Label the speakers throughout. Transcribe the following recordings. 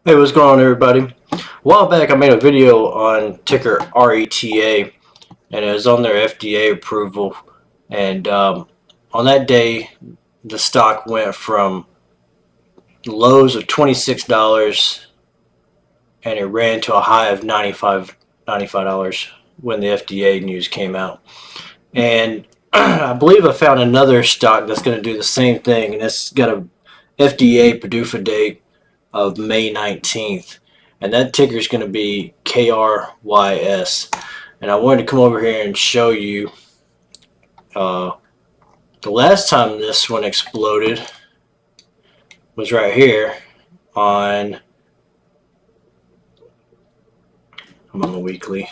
Speaker 1: Hey, what's going on, everybody? A while back, I made a video on ticker RETA, and it was on their FDA approval. And on that day, the stock went from lows of $26, and it ran to a high of $95 when the FDA news came out. And I believe I found another stock that's going to do the same thing, and it's got a FDA PDUFA date of May 19th. And that ticker is going to be KRYS. And I wanted to come over here and show you the last time this one exploded was right here on, I'm on the weekly.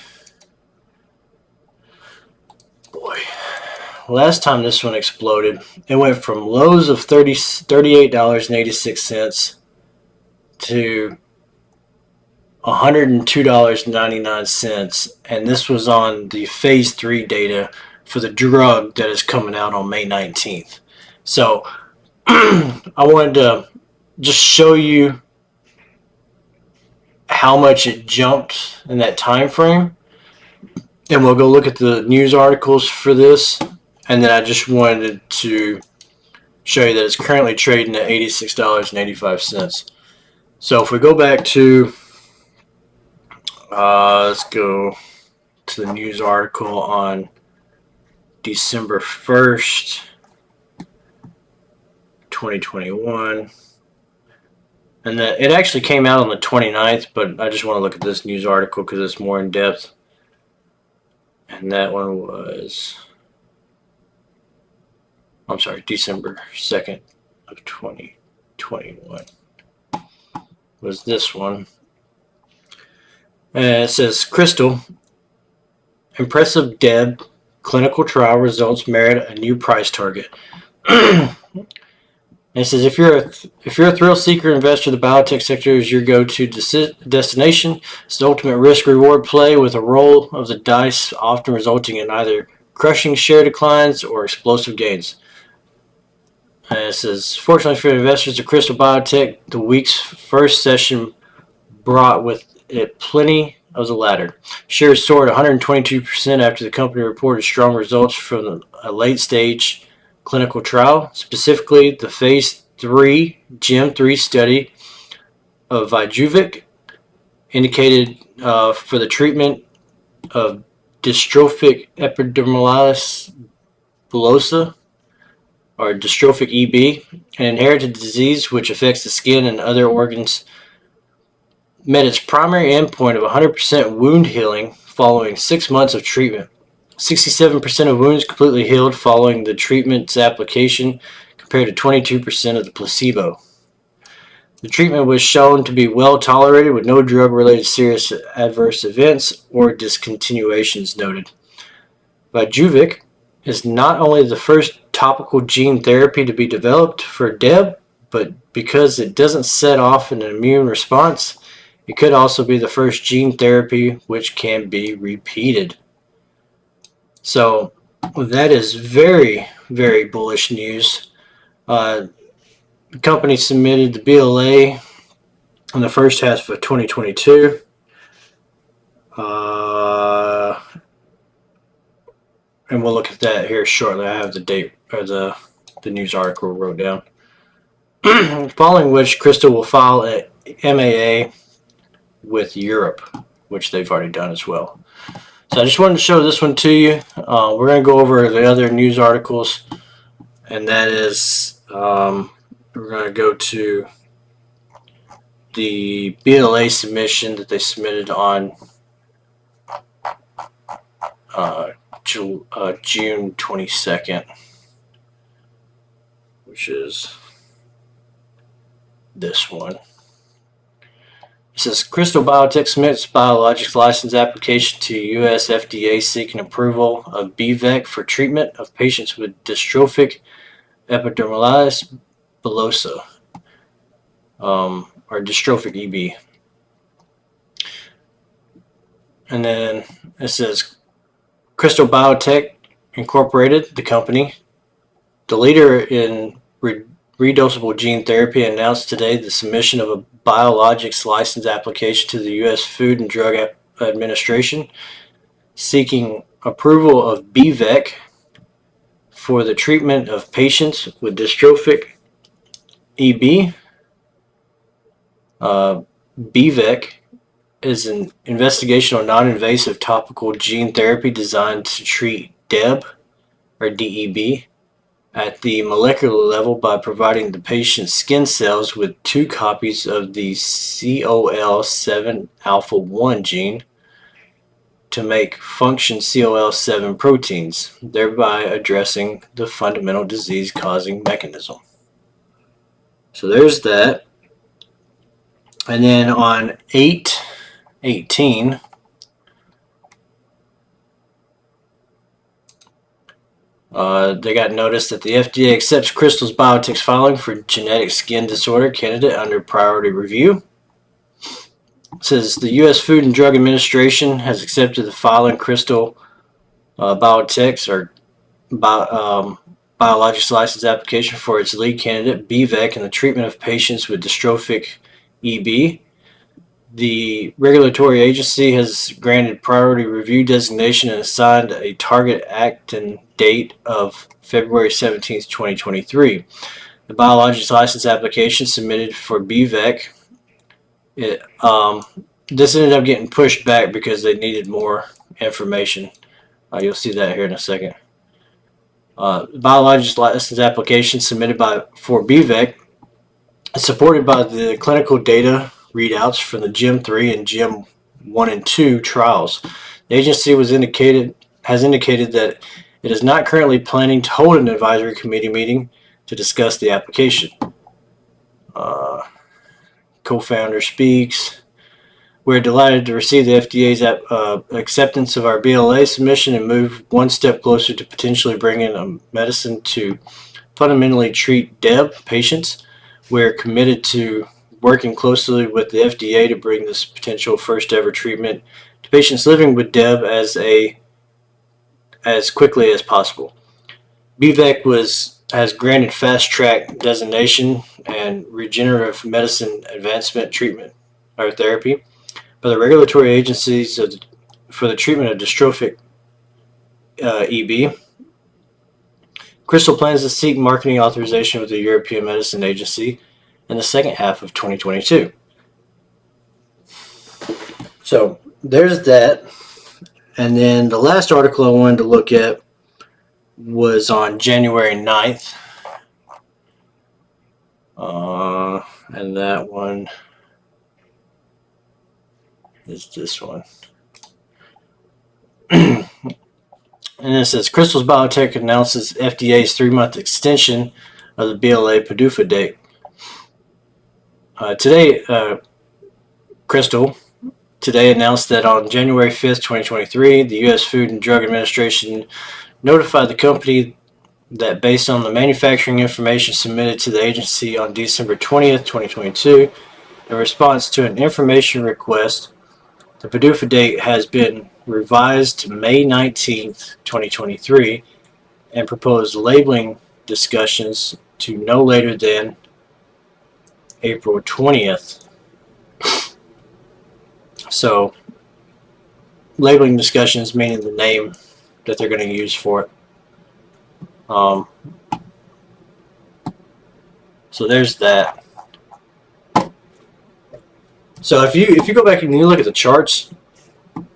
Speaker 1: Boy, last time this one exploded, it went from lows of $38.86 to $102.99, and this was on the phase 3 data for the drug that is coming out on May 19th. So I wanted to just show you how much it jumped in that time frame, and we'll go look at the news articles for this. And then I just wanted to show you that it's currently trading at $86.85. So if we go back to let's go to the news article on December 1st, 2021. And it actually came out on the 29th, but I just want to look at this news article because it's more in depth. And that one was, I'm sorry, December 2nd of 2021 was this one. And it says, Krystal, impressive DEB clinical trial results merit a new price target. And it says, if you're a thrill seeker investor, the biotech sector is your go-to destination. It's the ultimate risk-reward play with a roll of the dice, often resulting in either crushing share declines or explosive gains. And it says, fortunately for investors of Krystal Biotech, the week's first session brought with it plenty of the latter. Shares soared 122% after the company reported strong results from a late-stage clinical trial, specifically the phase 3 GEM-3 study of WEBULL, indicated for the treatment of dystrophic epidermolysis bullosa, or dystrophic EB, an inherited disease which affects the skin and other organs, met its primary endpoint of 100% wound healing following 6 months of treatment. 67% of wounds completely healed following the treatment's application, compared to 22% of the placebo. The treatment was shown to be well tolerated with no drug-related serious adverse events or discontinuations noted. WEBULL is not only the first topical gene therapy to be developed for DEB, but because it doesn't set off an immune response, it could also be the first gene therapy which can be repeated. So that is very, very bullish news. The company submitted the BLA in the first half of 2022. And we'll look at that here shortly. I have the date, or the news article wrote down. Following which, Krystal will file a MAA with Europe, which they've already done as well. So I just wanted to show this one to you. We're going to go over the other news articles, and that is we're going to go to the BLA submission that they submitted on June 22nd, which is this one. It says, Krystal Biotech submits biologics license application to U.S. FDA seeking approval of BVEC for treatment of patients with dystrophic epidermolysis bullosa, or dystrophic EB. And then it says, Krystal Biotech Incorporated, the company, the leader in redosable gene therapy, announced today the submission of a biologics license application to the U.S. Food and Drug Administration, seeking approval of BVEC for the treatment of patients with dystrophic EB. BVEC is an investigational non-invasive topical gene therapy designed to treat DEB or DEB at the molecular level by providing the patient's skin cells with 2 copies of the COL7 alpha 1 gene to make function COL7 proteins, thereby addressing the fundamental disease-causing mechanism. So there's that. And then on 8/18, they got notice that the FDA accepts Krystal Biotech's filing for genetic skin disorder candidate under priority review. It says the U.S. Food and Drug Administration has accepted the filing Krystal Biotech's or biologics license application for its lead candidate BVEC in the treatment of patients with dystrophic EB. The regulatory agency has granted priority review designation and assigned a target action date of February 17, 2023. The biologics license application submitted for BVEC, this ended up getting pushed back because they needed more information. You'll see that here in a second. The biologics license application submitted for BVEC is supported by the clinical data readouts from the GEM-3 and GEM-1 and 2 trials. The agency has indicated that it is not currently planning to hold an advisory committee meeting to discuss the application. Co-founder speaks. We're delighted to receive the FDA's acceptance of our BLA submission and move one step closer to potentially bringing a medicine to fundamentally treat DEB patients. We're committed to working closely with the FDA to bring this potential first ever treatment to patients living with DEB as quickly as possible. BVEC has granted fast track designation and regenerative medicine advancement treatment or therapy by the regulatory agencies for the treatment of dystrophic EB. Krystal plans to seek marketing authorization with the European Medicine Agency in the second half of 2022. So there's that. And then the last article I wanted to look at was on January 9th. And that one is this one. And it says Krystal Biotech announces FDA's 3-month extension of the BLA PDUFA date. Today, Krystal announced that on January 5th, 2023, the U.S. Food and Drug Administration notified the company that based on the manufacturing information submitted to the agency on December 20th, 2022, in response to an information request, the PDUFA date has been revised to May 19th, 2023, and proposed labeling discussions to no later than April 20th. So, labeling discussions meaning the name that they're going to use for it. So there's that. So if you go back and you look at the charts,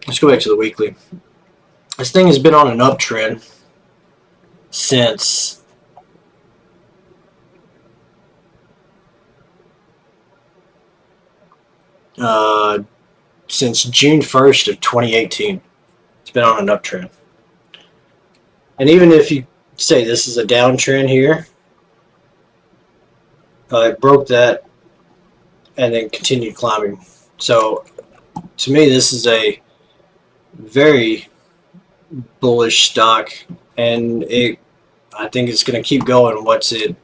Speaker 1: let's go back to the weekly. This thing has been on an uptrend since June 1st of 2018. It's been on an uptrend. And even if you say this is a downtrend here, it broke that and then continued climbing. So to me, this is a very bullish stock, and I think it's going to keep going once it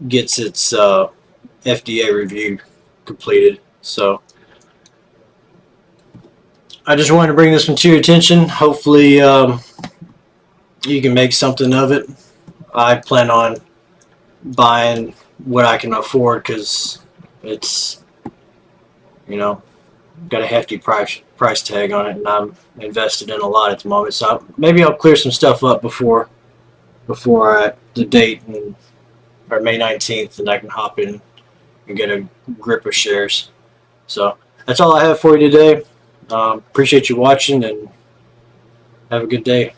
Speaker 1: gets its FDA review completed. So I just wanted to bring this one to your attention. Hopefully you can make something of it. I plan on buying what I can afford because It's, you know, got a hefty price tag on it, and I'm invested in a lot at the moment. So maybe I'll clear some stuff up before the date, or May 19th, and I can hop in and get a grip of shares. So that's all I have for you today. Appreciate you watching, and have a good day.